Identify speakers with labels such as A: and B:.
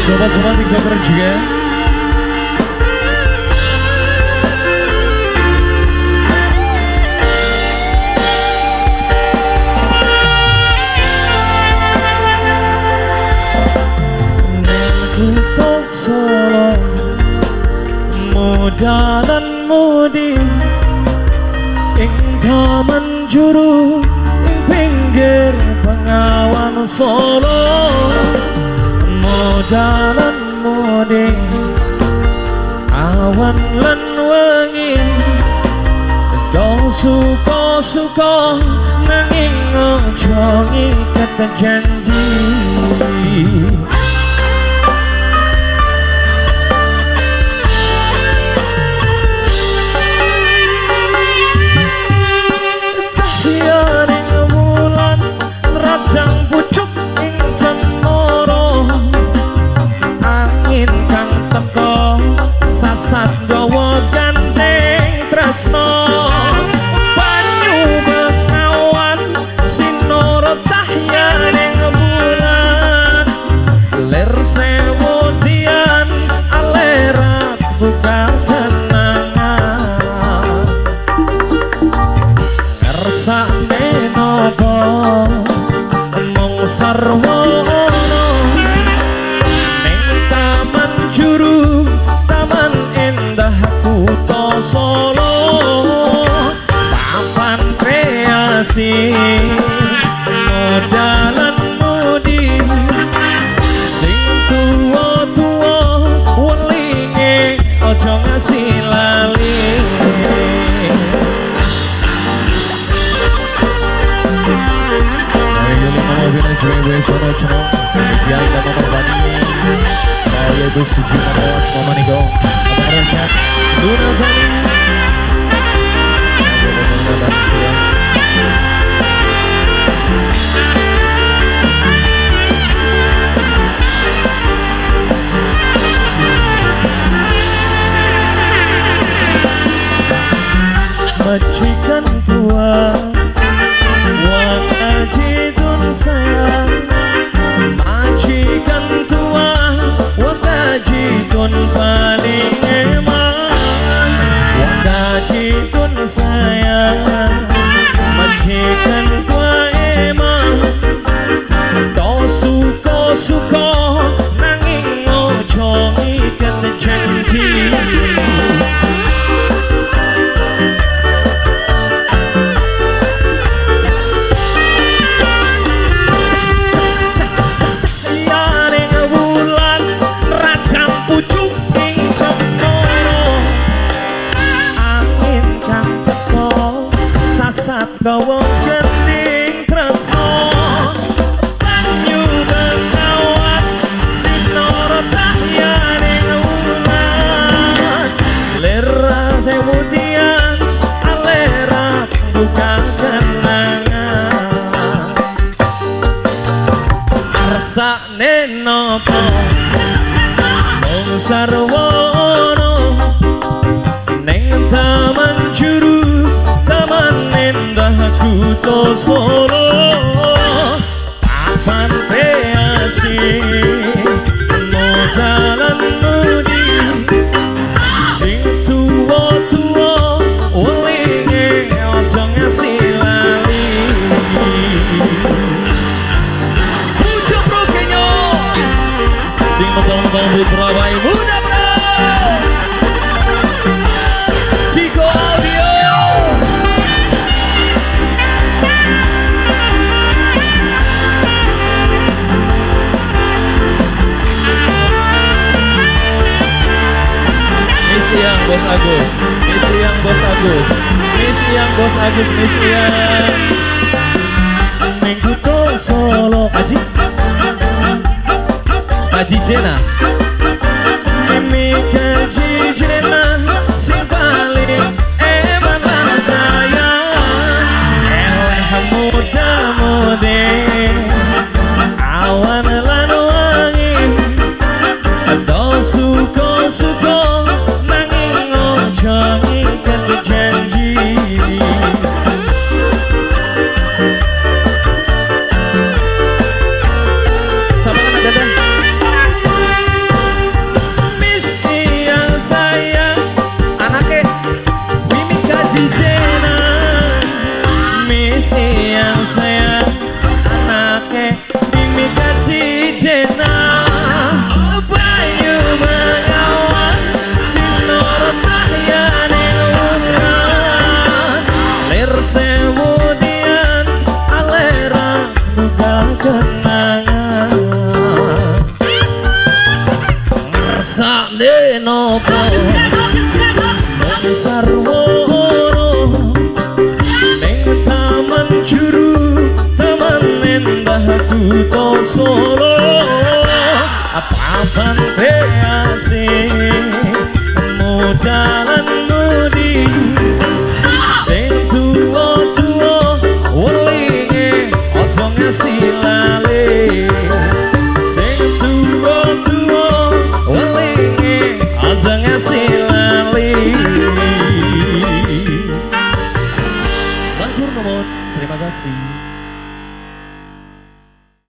A: Sobat-sobat TikToker juga. Kutok Solo modalan mudi ing taman juru ing pinggir Bengawan Solo modalan mudi awan lan wengi do suka-suka nanging ojo ngiket janji. Modalan mudi sing tuwa-tuwa welinge ojo ngasih lali. Ayo mama bina cewek sono cuma biar kita mama bani. Ayo tuh suci mama nih go. Apa kerja? Duna bani. Majikan tua wakajidun sayang, majikan tua wakajidun paling eman, wakajidun sayang, majikan tua eman, do suka-suka nanging ojo ngiket janji. Gawa gending tresno banyu Bengawan sinoro cahyaning wulan lera sewudian alera buka kenangan arsane nopo mung sarwono ning taman juru Kutok Solo papan kreasi modalan mudi sing tuwa-tuwa welinge ojo ngasih lali. Puja prokenyo sing mentang-mentang putra bayi muda bro Chico Audio. Bos Agus, misi yang Bos Agus, misi yang Bos Agus, misi yang ning Kutok Solo. Aji, Aji Jena, ini Aji Jena, sing paling eman lan sayang, eleh muda-mudi, awan lan wangi, do suka-suka jangan janji kuto Solo papan asing modalan mudi sing tuwa-tuwa welinge aja ngasih lali sing tuwa-tuwa welinge aja ngasih lali. Matur nuwun, terima kasih.